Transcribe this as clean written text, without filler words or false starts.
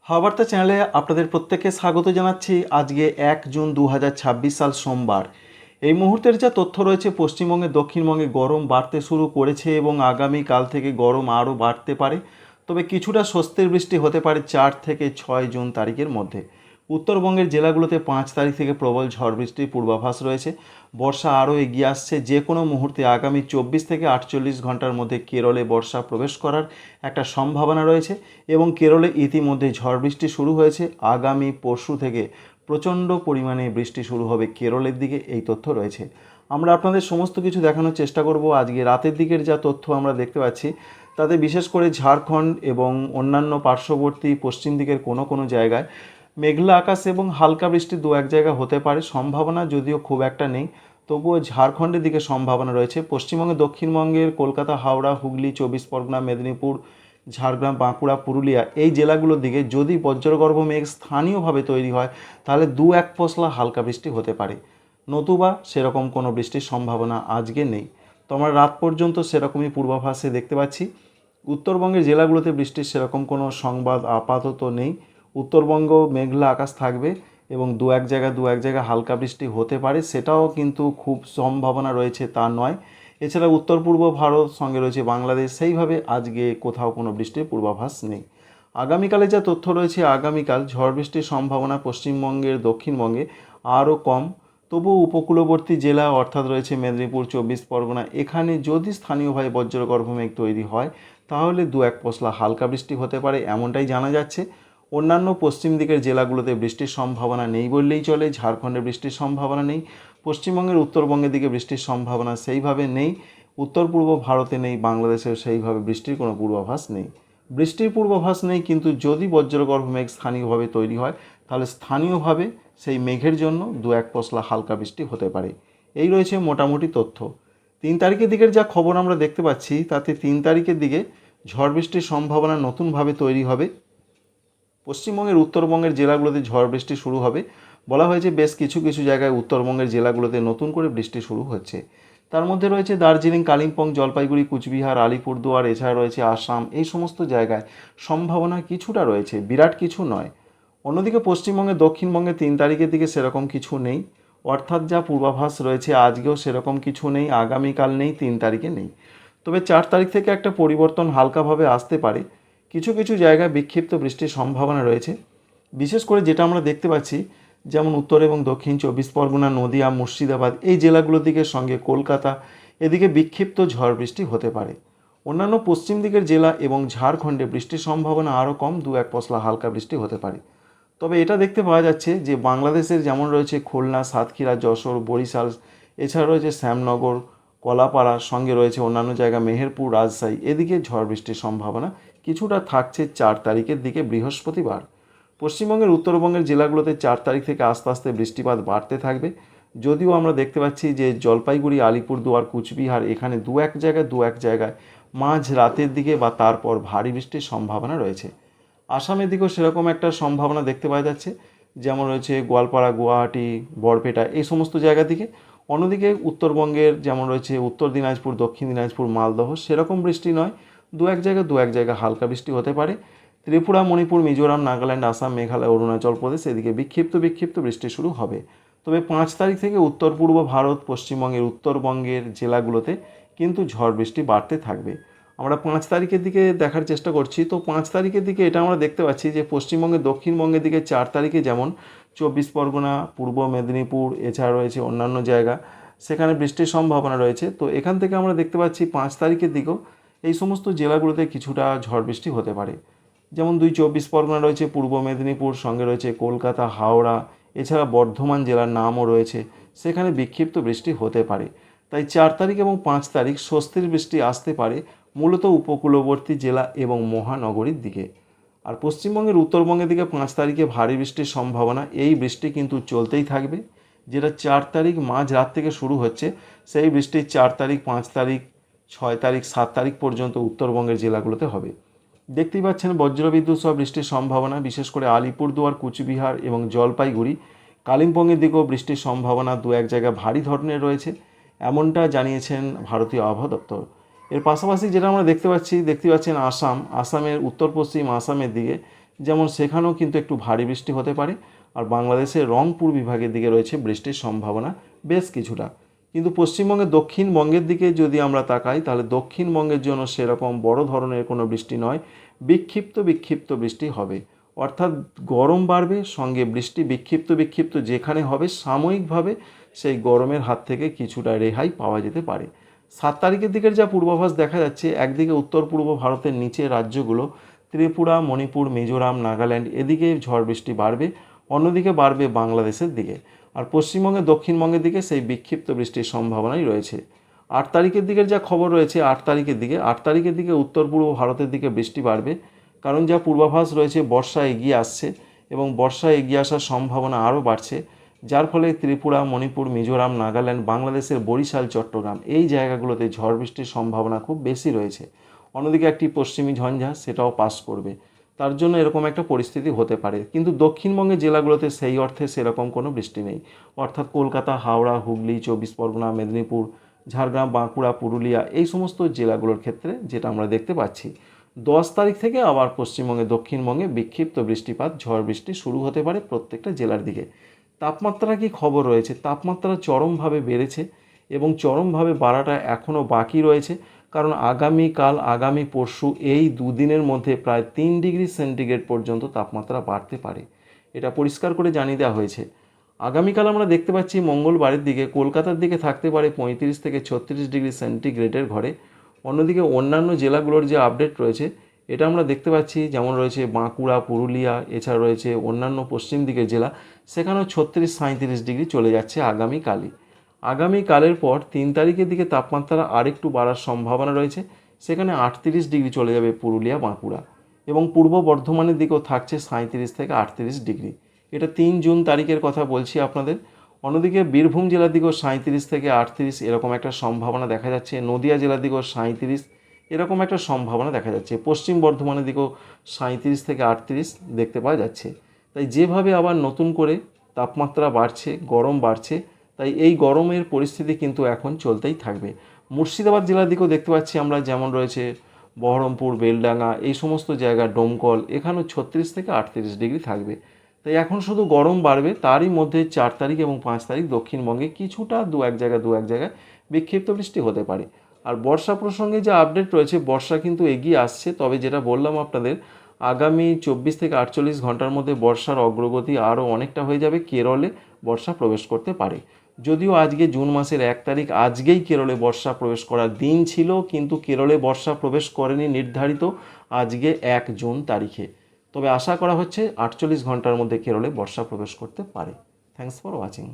হাওয়া বার্তা চ্যানেলে আপনাদের প্রত্যেককে স্বাগত জানাচ্ছি। আজকে 1 জুন 2026 সাল সোমবার। এই মুহূর্তের যা তথ্য রয়েছে, পশ্চিমবঙ্গে দক্ষিণবঙ্গে গরম বাড়তে শুরু করেছে এবং আগামীকাল থেকে গরম আরও বাড়তে পারে। তবে কিছুটা স্বস্তির বৃষ্টি হতে পারে 4 থেকে 6 জুন তারিখের মধ্যে। উত্তরবঙ্গের জেলাগুলোতে 5 তারিখ থেকে প্রবল ঝড় বৃষ্টির পূর্বাভাস রয়েছে। বর্ষা আরও এগিয়ে আসছে। যে কোনো মুহূর্তে আগামী 24 থেকে 48 ঘন্টার মধ্যে কেরলে বর্ষা প্রবেশ করার একটা সম্ভাবনা রয়েছে এবং কেরলে ইতিমধ্যে ঝড় বৃষ্টি শুরু হয়েছে। আগামী পরশু থেকে প্রচণ্ড পরিমাণে বৃষ্টি শুরু হবে কেরলের দিকে, এই তথ্য রয়েছে। আমরা আপনাদের সমস্ত কিছু দেখানোর চেষ্টা করব। আজকে রাতের দিকের যা তথ্য আমরা দেখতে পাচ্ছি, তাতে বিশেষ করে ঝাড়খণ্ড এবং অন্যান্য পার্শ্ববর্তী পশ্চিম দিকের কোনো কোনো জায়গায় মেঘলা আকাশ এবং হালকা বৃষ্টি দু এক জায়গা হতে পারে। সম্ভাবনা যদিও খুব একটা নেই, তবুও ঝাড়খণ্ডের দিকে সম্ভাবনা রয়েছে। পশ্চিমবঙ্গে দক্ষিণবঙ্গের কলকাতা, হাওড়া, হুগলি, 24 পরগনা, মেদিনীপুর, ঝাড়গ্রাম, বাঁকুড়া, পুরুলিয়া এই জেলাগুলোর দিকে যদি বজ্রগর্ভ মেঘ স্থানীয়ভাবে তৈরি হয়, তাহলে দু এক পশলা হালকা বৃষ্টি হতে পারে। নতুবা সেরকম কোনো বৃষ্টির সম্ভাবনা আজকে নেই। তো আমরা রাত পর্যন্ত সেরকমই পূর্বাভাসে দেখতে পাচ্ছি। উত্তরবঙ্গের জেলাগুলোতে বৃষ্টির সেরকম কোনো সংবাদ আপাতত নেই। উত্তরবঙ্গ মেঘলা আকাশ থাকবে এবং দু এক জায়গায় হালকা বৃষ্টি হতে পারে, সেটাও কিন্তু খুব সম্ভাবনা রয়েছে তা নয়। এছাড়া উত্তর পূর্ব ভারত সঙ্গে রয়েছে বাংলাদেশ, সেইভাবে আজকে কোথাও কোনো বৃষ্টির পূর্বাভাস নেই। আগামীকালে যা তথ্য রয়েছে, আগামীকাল ঝড় বৃষ্টির সম্ভাবনা পশ্চিমবঙ্গের দক্ষিণবঙ্গে আরও কম। তবুও উপকূলবর্তী জেলা অর্থাৎ রয়েছে মেদিনীপুর, 24 পরগনা, এখানে যদি স্থানীয়ভাবে বজ্রগর্ভ মেঘ তৈরি হয়, তাহলে দু এক পশলা হালকা বৃষ্টি হতে পারে, এমনটাই জানা যাচ্ছে। অন্যান্য পশ্চিম দিকের জেলাগুলোতে বৃষ্টির সম্ভাবনা নেই বললেই চলে। ঝাড়খণ্ডে বৃষ্টির সম্ভাবনা নেই। পশ্চিমবঙ্গের উত্তরবঙ্গের দিকে বৃষ্টির সম্ভাবনা সেইভাবে নেই। উত্তর পূর্ব ভারতে নেই, বাংলাদেশেও সেইভাবে বৃষ্টির কোনো পূর্বাভাস নেই। বৃষ্টির পূর্বাভাস নেই, কিন্তু যদি বজ্রগর্ভ মেঘ স্থানীয়ভাবে তৈরি হয়, তাহলে স্থানীয়ভাবে সেই মেঘের জন্য দু এক পশলা হালকা বৃষ্টি হতে পারে। এই রয়েছে মোটামুটি তথ্য। 3 তারিখের দিকের যা খবর আমরা দেখতে পাচ্ছি, তাতে 3 তারিখের দিকে ঝড় বৃষ্টির সম্ভাবনা নতুনভাবে তৈরি হবে। পশ্চিমবঙ্গের উত্তরবঙ্গের জেলাগুলোতে ঝড় বৃষ্টি শুরু হবে। বলা হয়েছে বেশ কিছু কিছু জায়গায় উত্তরবঙ্গের জেলাগুলোতে নতুন করে বৃষ্টি শুরু হচ্ছে। তার মধ্যে রয়েছে দার্জিলিং, কালিম্পং, জলপাইগুড়ি, কুচবিহার, আলিপুরদুয়ার, এছাড়া রয়েছে আসাম। এই সমস্ত জায়গায় সম্ভাবনা কিছুটা রয়েছে, বিরাট কিছু নয়। অন্যদিকে পশ্চিমবঙ্গে দক্ষিণবঙ্গে 3 তারিখের দিকে সেরকম কিছু নেই, অর্থাৎ যা পূর্বাভাস রয়েছে আজকেও সেরকম কিছু নেই, আগামীকাল নেই, 3 তারিখে নেই। তবে 4 তারিখ থেকে একটা পরিবর্তন হালকাভাবে আসতে পারে। কিছু কিছু জায়গায় বিক্ষিপ্ত বৃষ্টির সম্ভাবনা রয়েছে। বিশেষ করে যেটা আমরা দেখতে পাচ্ছি, যেমন উত্তর এবং দক্ষিণ 24 পরগনা, নদিয়া, মুর্শিদাবাদ এই জেলাগুলোর দিকে, সঙ্গে কলকাতা, এদিকে বিক্ষিপ্ত ঝড় বৃষ্টি হতে পারে। অন্যান্য পশ্চিম দিকের জেলা এবং ঝাড়খণ্ডে বৃষ্টির সম্ভাবনা আরও কম, দু এক পশলা হালকা বৃষ্টি হতে পারে। তবে এটা দেখতে পাওয়া যাচ্ছে যে বাংলাদেশের যেমন রয়েছে খুলনা, সাতক্ষীরা, যশোর, বরিশাল, এছাড়া রয়েছে শ্যামনগর, কলাপাড়া, সঙ্গে রয়েছে অন্যান্য জায়গা মেহেরপুর, রাজশাহী, এদিকে ঝড় বৃষ্টির সম্ভাবনা কিছুটা থাকছে 4 তারিখের দিকে, বৃহস্পতিবার। পশ্চিমবঙ্গের উত্তরবঙ্গের জেলাগুলোতে 4 তারিখ থেকে আস্তে আস্তে বৃষ্টিপাত বাড়তে থাকবে। যদিও আমরা দেখতে পাচ্ছি যে জলপাইগুড়ি, আলিপুরদুয়ার, কুচবিহার, এখানে দু এক জায়গায় মাঝ রাতের দিকে বা তারপর ভারী বৃষ্টির সম্ভাবনা রয়েছে। আসামের দিকেও সেরকম একটা সম্ভাবনা দেখতে পাওয়া যাচ্ছে, যেমন রয়েছে গোয়ালপাড়া, গুয়াহাটি, বরপেটা, এই সমস্ত জায়গা থেকে। অন্যদিকে উত্তরবঙ্গের যেমন রয়েছে উত্তর দিনাজপুর, দক্ষিণ দিনাজপুর, মালদহ, সেরকম বৃষ্টি নয়। দু এক জায়গা হালকা বৃষ্টি হতে পারে। ত্রিপুরা, মণিপুর, মিজোরাম, নাগাল্যান্ড, আসাম, মেঘালয়, অরুণাচল প্রদেশ, এদিকে বিক্ষিপ্ত বৃষ্টি শুরু হবে। তবে 5 তারিখ থেকে উত্তর পূর্ব ভারত, পশ্চিমবঙ্গের উত্তরবঙ্গের জেলাগুলোতে কিন্তু ঝড় বৃষ্টি বাড়তে থাকবে। আমরা 5 তারিখের দিকে দেখার চেষ্টা করছি। তো 5 তারিখের দিকে এটা আমরা দেখতে পাচ্ছি যে পশ্চিমবঙ্গের দক্ষিণবঙ্গের দিকে 4 তারিখে যেমন 24 পরগনা, পূর্ব মেদিনীপুর, এছাড়া রয়েছে অন্যান্য জায়গা, সেখানে বৃষ্টির সম্ভাবনা রয়েছে। তো এখান থেকে আমরা দেখতে পাচ্ছি 5 তারিখের দিকেও এই সমস্ত জেলাগুলোতে কিছুটা ঝড় বৃষ্টি হতে পারে। যেমন 24 পরগনা রয়েছে, পূর্ব মেদিনীপুর, সঙ্গে রয়েছে কলকাতা, হাওড়া, এছাড়া বর্ধমান জেলার নামও রয়েছে, সেখানে বিক্ষিপ্ত বৃষ্টি হতে পারে। তাই 4 তারিখ এবং 5 তারিখ স্বস্তির বৃষ্টি আসতে পারে মূলত উপকূলবর্তী জেলা এবং মহানগরীর দিকে। আর পশ্চিমবঙ্গের উত্তরবঙ্গের দিকে 5 তারিখে ভারী বৃষ্টির সম্ভাবনা, এই বৃষ্টি কিন্তু চলতেই থাকবে। যেটা 4 তারিখ মাঝ রাত থেকে শুরু হচ্ছে, সেই বৃষ্টি 4 তারিখ, 5 তারিখ, 6 তারিখ, 7 তারিখ পর্যন্ত উত্তরবঙ্গের জেলাগুলোতে হবে। দেখতেই পাচ্ছেন বজ্রবিদ্যুৎ সহ বৃষ্টির সম্ভাবনা, বিশেষ করে আলিপুরদুয়ার, কুচবিহার এবং জলপাইগুড়ি, কালিম্পংয়ের দিকেও বৃষ্টির সম্ভাবনা দু এক জায়গায় ভারী ধরনের রয়েছে, এমনটা জানিয়েছেন ভারতীয় আবহাওয়া দপ্তর। এর পাশাপাশি যেটা আমরা দেখতে পাচ্ছেন আসামের উত্তর পশ্চিম আসামের দিকে যেমন সেখানেও কিন্তু একটু ভারী বৃষ্টি হতে পারে। আর বাংলাদেশের রংপুর বিভাগের দিকে রয়েছে বৃষ্টির সম্ভাবনা বেশ কিছুটা। কিন্তু পশ্চিমবঙ্গের দক্ষিণবঙ্গের দিকে যদি আমরা তাকাই, তাহলে দক্ষিণবঙ্গের জন্য সেরকম বড় ধরনের কোনো বৃষ্টি নয়, বিক্ষিপ্ত বৃষ্টি হবে। অর্থাৎ গরম বাড়বে, সঙ্গে বৃষ্টি বিক্ষিপ্ত যেখানে হবে সাময়িকভাবে সেই গরমের হাত থেকে কিছুটা রেহাই পাওয়া যেতে পারে। 7 তারিখের দিকের যা পূর্বাভাস দেখা যাচ্ছে, একদিকে উত্তর পূর্ব ভারতের নিচের রাজ্যগুলো ত্রিপুরা, মণিপুর, মিজোরাম, নাগাল্যান্ড এদিকে ঝড় বৃষ্টি বাড়বে, অন্যদিকে বাড়বে বাংলাদেশের দিকে। আর পশ্চিমবঙ্গে দক্ষিণবঙ্গের দিকে সেই বিক্ষিপ্ত বৃষ্টির সম্ভাবনাই রয়েছে। 8 তারিখের দিকের যা খবর রয়েছে, 8 তারিখের দিকে উত্তর পূর্ব ভারতের দিকে বৃষ্টি বাড়বে, কারণ যা পূর্বাভাস রয়েছে বর্ষা এগিয়ে আসছে এবং বর্ষা এগিয়ে আসার সম্ভাবনা আরও বাড়ছে, যার ফলে ত্রিপুরা, মণিপুর, মিজোরাম, নাগাল্যান্ড, বাংলাদেশের বরিশাল, চট্টগ্রাম এই জায়গাগুলোতে ঝড় বৃষ্টির সম্ভাবনা খুব বেশি রয়েছে। অন্যদিকে একটি পশ্চিমী ঝঞ্ঝা সেটাও পাস করবে, তার জন্য এরকম একটা পরিস্থিতি হতে পারে। কিন্তু দক্ষিণবঙ্গের জেলাগুলোতে সেই অর্থে সেরকম কোনো বৃষ্টি নেই। অর্থাৎ কলকাতা, হাওড়া, হুগলি, 24 পরগনা, মেদিনীপুর, ঝাড়গ্রাম, বাঁকুড়া, পুরুলিয়া এই সমস্ত জেলাগুলোর ক্ষেত্রে যেটা আমরা দেখতে পাচ্ছি, 10 তারিখ থেকে আবার পশ্চিমবঙ্গে দক্ষিণবঙ্গে বিক্ষিপ্ত বৃষ্টিপাত, ঝড় বৃষ্টি শুরু হতে পারে প্রত্যেকটা জেলার দিকে। তাপমাত্রা কি খবর রয়েছে? তাপমাত্রা চরমভাবে বেড়েছে এবং চরমভাবে বাড়াটা এখনও বাকি রয়েছে, কারণ আগামীকাল, আগামী পরশু এই দুদিনের মধ্যে প্রায় 3 ডিগ্রি সেন্টিগ্রেড পর্যন্ত তাপমাত্রা বাড়তে পারে। এটা পরিষ্কার করে জানিয়ে দেওয়া হয়েছে। আগামীকাল আমরা দেখতে পাচ্ছি মঙ্গলবারের দিকে কলকাতার দিকে থাকতে পারে 35 থেকে 36 ডিগ্রি সেন্টিগ্রেডের ঘরে। অন্যদিকে অন্যান্য জেলাগুলোর যে আপডেট রয়েছে এটা আমরা দেখতে পাচ্ছি, যেমন রয়েছে বাঁকুড়া, পুরুলিয়া, এছাড়া রয়েছে অন্যান্য পশ্চিম দিকের জেলা, সেখানেও 36-37 ডিগ্রি চলে যাচ্ছে আগামীকালই। আগামীকালের পর 3 তারিখের দিকে তাপমাত্রা আরেকটু বাড়ার সম্ভাবনা রয়েছে, সেখানে 38 ডিগ্রি চলে যাবে পুরুলিয়া, বাঁকুড়া এবং পূর্ব বর্ধমানের দিকেও থাকছে 37 থেকে 38 ডিগ্রি। এটা 3 জুন তারিখের কথা বলছি আপনাদের। অন্যদিকে বীরভূম জেলার দিকেও 37 থেকে 38 এরকম একটা সম্ভাবনা দেখা যাচ্ছে, নদিয়া জেলার দিকেও 37 এরকম একটা সম্ভাবনা দেখা যাচ্ছে, পশ্চিম বর্ধমানের দিকেও 37 থেকে 38 দেখতে পাওয়া যাচ্ছে। তাই যেভাবে আবার নতুন করে তাপমাত্রা বাড়ছে, গরম বাড়ছে, তাই এই গরমের পরিস্থিতি কিন্তু এখন চলতেই থাকবে। মুর্শিদাবাদ জেলার দিকেও দেখতে পাচ্ছি আমরা, যেমন রয়েছে বহরমপুর, বেলডাঙ্গা এই সমস্ত জায়গা, ডোমকল, এখানেও 36 থেকে 38 ডিগ্রি থাকবে। তাই এখন শুধু গরম বাড়বে, তারই মধ্যে 4 তারিখ এবং 5 তারিখ দক্ষিণবঙ্গে কিছুটা দু এক জায়গায় বিক্ষিপ্ত বৃষ্টি হতে পারে। আর বর্ষা প্রসঙ্গে যে আপডেট রয়েছে, বর্ষা কিন্তু এগিয়ে আসছে, তবে যেটা বললাম আপনাদের, আগামী 24 থেকে 48 ঘন্টার মধ্যে বর্ষার অগ্রগতি আরও অনেকটা হয়ে যাবে, কেরলে বর্ষা প্রবেশ করতে পারে। যদিও আজকে জুন মাসের 1 তারিখ, আজকেই কেরলে বর্ষা প্রবেশ করার দিন ছিল, কিন্তু কেরলে বর্ষা প্রবেশ করেনি নির্ধারিত আজকে 1 জুন তারিখে। তবে আশা করা হচ্ছে 48 ঘন্টার মধ্যে কেরলে বর্ষা প্রবেশ করতে পারে। Thanks for watching.